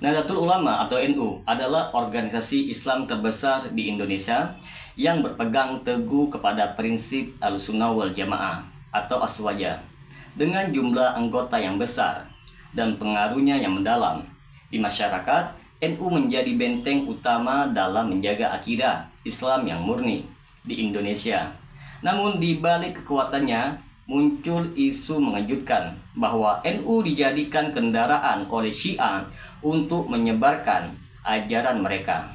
Nahdlatul Ulama atau NU adalah organisasi Islam terbesar di Indonesia yang berpegang teguh kepada prinsip Ahlussunnah wal Jamaah atau Aswaja dengan jumlah anggota yang besar dan pengaruhnya yang mendalam di masyarakat. NU menjadi benteng utama dalam menjaga akidah Islam yang murni di Indonesia. Namun di balik kekuatannya muncul isu mengejutkan bahwa NU dijadikan kendaraan oleh Syiah untuk menyebarkan ajaran mereka.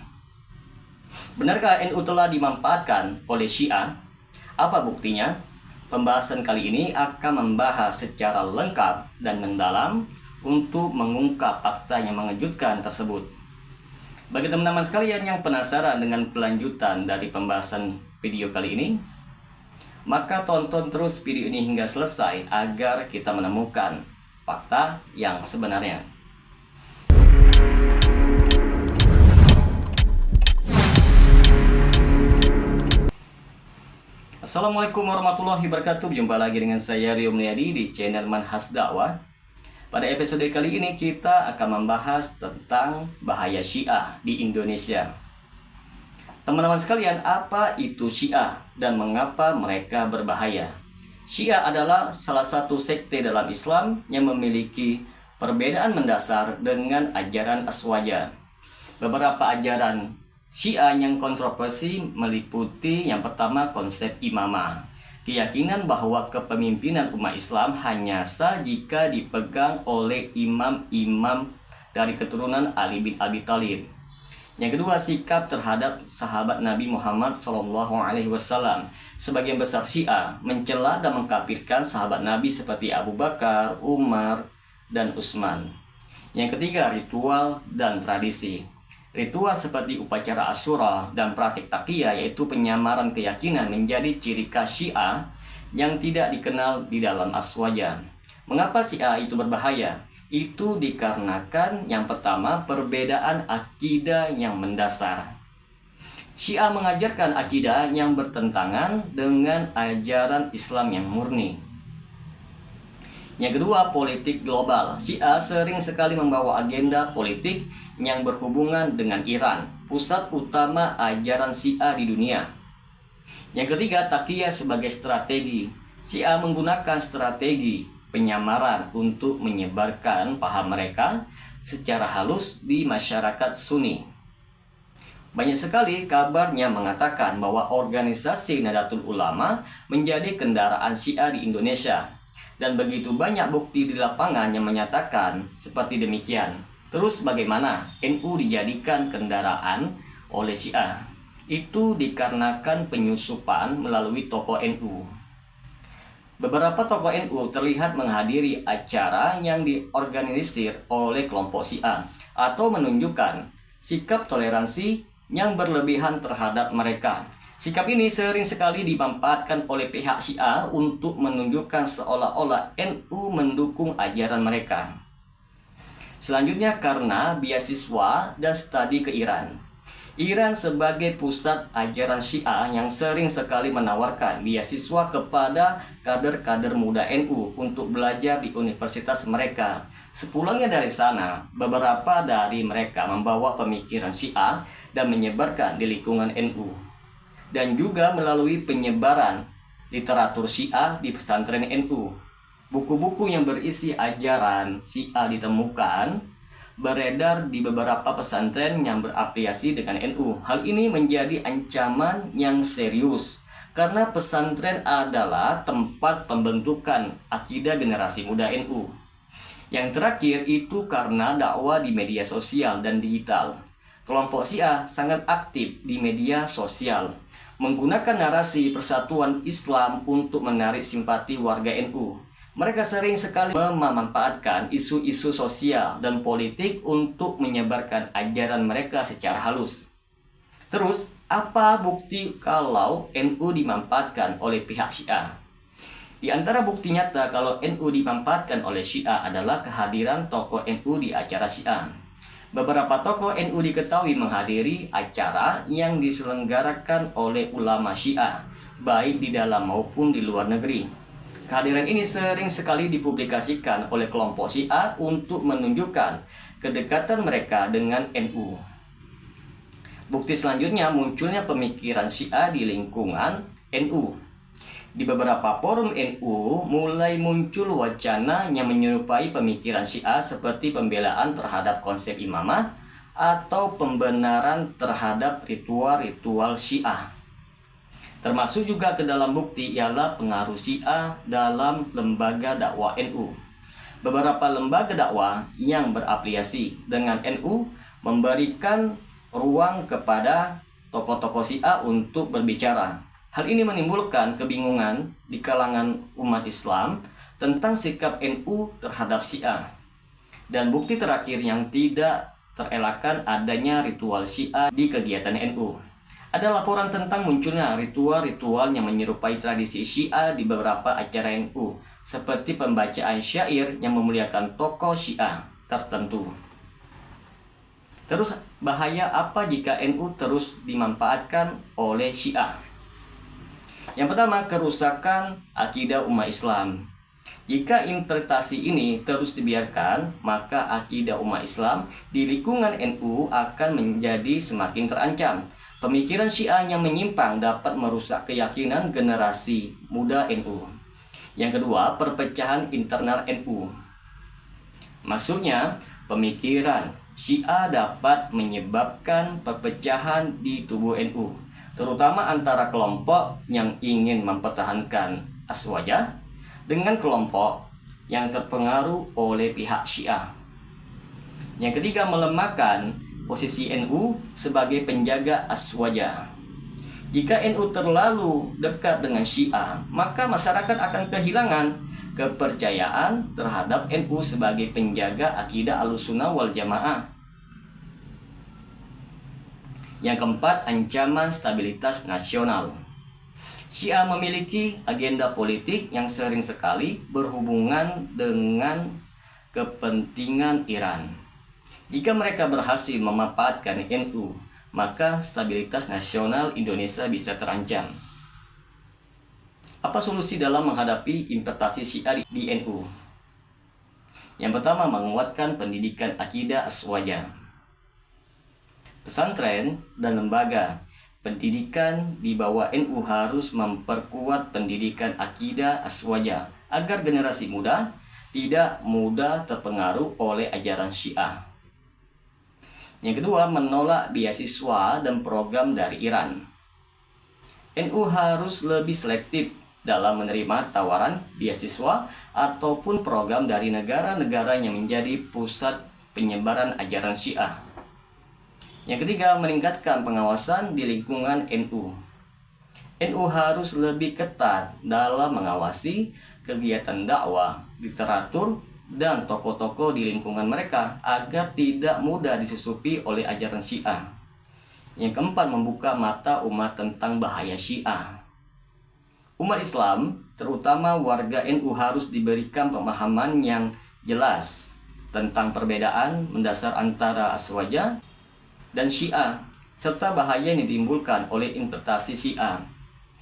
Benarkah NU telah dimanfaatkan oleh Syiah? Apa buktinya? Pembahasan kali ini akan membahas secara lengkap dan mendalam untuk mengungkap fakta yang mengejutkan tersebut. Bagi teman-teman sekalian yang penasaran dengan kelanjutan dari pembahasan video kali ini, maka tonton terus video ini hingga selesai agar kita menemukan fakta yang sebenarnya. Assalamualaikum warahmatullahi wabarakatuh. Jumpa lagi dengan saya Rio Mulyadi di channel Manhaj Dakwah. Pada episode kali ini kita akan membahas tentang bahaya Syiah di Indonesia. Teman-teman sekalian, apa itu Syiah dan mengapa mereka berbahaya? Syiah adalah salah satu sekte dalam Islam yang memiliki perbedaan mendasar dengan ajaran Aswaja. Beberapa ajaran Syiah yang kontroversi meliputi yang pertama konsep imamah, keyakinan bahwa kepemimpinan umat Islam hanya sah jika dipegang oleh imam-imam dari keturunan Ali bin Abi Thalib. Yang kedua, sikap terhadap sahabat Nabi Muhammad SAW. Sebagian besar Syiah mencela dan mengkafirkan sahabat Nabi seperti Abu Bakar, Umar, dan Utsman. Yang ketiga, ritual dan tradisi. Ritual seperti upacara Asyura dan praktik taqiyah, yaitu penyamaran keyakinan, menjadi ciri khas Syiah yang tidak dikenal di dalam Aswaja. Mengapa Syiah itu berbahaya? Itu dikarenakan yang pertama, perbedaan akidah yang mendasar. Syiah mengajarkan akidah yang bertentangan dengan ajaran Islam yang murni. Yang kedua, politik global. Syiah sering sekali membawa agenda politik yang berhubungan dengan Iran, pusat utama ajaran Syiah di dunia. Yang ketiga, taqiyah sebagai strategi. Syiah menggunakan strategi penyamaran untuk menyebarkan paham mereka secara halus di masyarakat Sunni. Banyak sekali kabarnya mengatakan bahwa organisasi Nahdlatul Ulama menjadi kendaraan Syiah di Indonesia. Dan begitu banyak bukti di lapangan yang menyatakan seperti demikian. Terus bagaimana NU dijadikan kendaraan oleh Syiah? Itu dikarenakan penyusupan melalui tokoh NU. Beberapa tokoh NU terlihat menghadiri acara yang diorganisir oleh kelompok Syiah atau menunjukkan sikap toleransi yang berlebihan terhadap mereka. Sikap ini sering sekali dimanfaatkan oleh pihak Syiah untuk menunjukkan seolah-olah NU mendukung ajaran mereka. Selanjutnya, karena beasiswa dan studi ke Iran. Iran sebagai pusat ajaran Syiah yang sering sekali menawarkan beasiswa kepada kader-kader muda NU untuk belajar di universitas mereka. Sepulangnya dari sana, beberapa dari mereka membawa pemikiran Syiah dan menyebarkan di lingkungan NU. Dan juga melalui penyebaran literatur Syiah di pesantren NU. Buku-buku yang berisi ajaran Syiah ditemukan beredar di beberapa pesantren yang berafiliasi dengan NU. Hal ini menjadi ancaman yang serius karena pesantren adalah tempat pembentukan akidah generasi muda NU. Yang terakhir itu karena dakwah di media sosial dan digital. Kelompok Syiah sangat aktif di media sosial, menggunakan narasi persatuan Islam untuk menarik simpati warga NU. Mereka sering sekali memanfaatkan isu-isu sosial dan politik untuk menyebarkan ajaran mereka secara halus. Terus, apa bukti kalau NU dimanfaatkan oleh pihak Syiah? Di antara bukti nyata kalau NU dimanfaatkan oleh Syiah adalah kehadiran tokoh NU di acara Syiah. Beberapa tokoh NU diketahui menghadiri acara yang diselenggarakan oleh ulama Syiah, baik di dalam maupun di luar negeri. Kehadiran ini sering sekali dipublikasikan oleh kelompok Syiah untuk menunjukkan kedekatan mereka dengan NU. Bukti selanjutnya munculnya pemikiran Syiah di lingkungan NU. Di beberapa forum NU mulai muncul wacana yang menyerupai pemikiran Syiah seperti pembelaan terhadap konsep imamah atau pembenaran terhadap ritual-ritual Syiah. Termasuk juga ke dalam bukti ialah pengaruh Syiah dalam lembaga dakwah NU. Beberapa lembaga dakwah yang berafiliasi dengan NU memberikan ruang kepada tokoh-tokoh Syiah untuk berbicara. Hal ini menimbulkan kebingungan di kalangan umat Islam tentang sikap NU terhadap Syiah. Dan bukti terakhir yang tidak terelakkan adanya ritual Syiah di kegiatan NU. Ada laporan tentang munculnya ritual-ritual yang menyerupai tradisi Syiah di beberapa acara NU, seperti pembacaan syair yang memuliakan tokoh Syiah tertentu. Terus, bahaya apa jika NU terus dimanfaatkan oleh Syiah? Yang pertama, kerusakan akidah umat Islam. Jika interpretasi ini terus dibiarkan, maka akidah umat Islam di lingkungan NU akan menjadi semakin terancam. Pemikiran Syiah yang menyimpang dapat merusak keyakinan generasi muda NU. Yang kedua, perpecahan internal NU. Maksudnya, pemikiran Syiah dapat menyebabkan perpecahan di tubuh NU, terutama antara kelompok yang ingin mempertahankan Aswajah dengan kelompok yang terpengaruh oleh pihak Syiah. Yang ketiga, melemahkan posisi NU sebagai penjaga Aswajah. Jika NU terlalu dekat dengan Syiah, maka masyarakat akan kehilangan kepercayaan terhadap NU sebagai penjaga akidah Ahlussunnah wal Jamaah. Yang keempat, ancaman stabilitas nasional. Syiah memiliki agenda politik yang sering sekali berhubungan dengan kepentingan Iran. Jika mereka berhasil memanfaatkan NU, maka stabilitas nasional Indonesia bisa terancam. Apa solusi dalam menghadapi interpretasi Syiah di NU? Yang pertama, menguatkan pendidikan akidah Aswajah. Pesantren dan lembaga pendidikan di bawah NU harus memperkuat pendidikan akidah Aswajah agar generasi muda tidak mudah terpengaruh oleh ajaran Syiah. Yang kedua, menolak beasiswa dan program dari Iran. NU harus lebih selektif dalam menerima tawaran beasiswa ataupun program dari negara-negara yang menjadi pusat penyebaran ajaran Syiah. Yang ketiga, meningkatkan pengawasan di lingkungan NU. NU harus lebih ketat dalam mengawasi kegiatan dakwah, literatur, dan tokoh-tokoh di lingkungan mereka agar tidak mudah disusupi oleh ajaran Syiah. Yang keempat, membuka mata umat tentang bahaya Syiah. Umat Islam, terutama warga NU, harus diberikan pemahaman yang jelas tentang perbedaan mendasar antara Aswajah dan Syiah, serta bahaya yang ditimbulkan oleh interpretasi Syiah.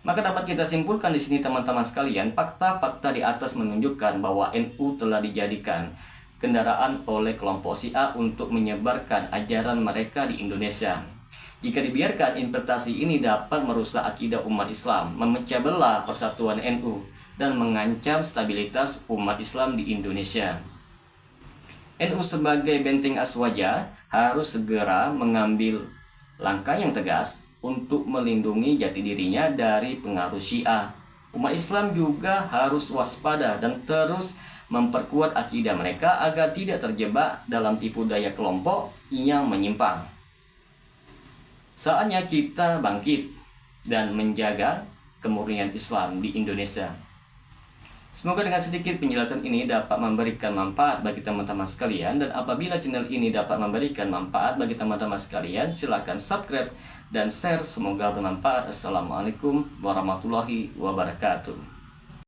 Maka dapat kita simpulkan di sini teman-teman sekalian, fakta-fakta di atas menunjukkan bahwa NU telah dijadikan kendaraan oleh kelompok Syiah untuk menyebarkan ajaran mereka di Indonesia. Jika dibiarkan, interpretasi ini dapat merusak akidah umat Islam, memecah belah persatuan NU, dan mengancam stabilitas umat Islam di Indonesia. NU sebagai benteng Aswajah harus segera mengambil langkah yang tegas untuk melindungi jati dirinya dari pengaruh Syiah. Umat Islam juga harus waspada dan terus memperkuat akidah mereka agar tidak terjebak dalam tipu daya kelompok yang menyimpang. Saatnya kita bangkit dan menjaga kemurnian Islam di Indonesia. Semoga dengan sedikit penjelasan ini dapat memberikan manfaat bagi teman-teman sekalian, dan apabila channel ini dapat memberikan manfaat bagi teman-teman sekalian, silakan subscribe dan share. Semoga bermanfaat. Assalamualaikum warahmatullahi wabarakatuh.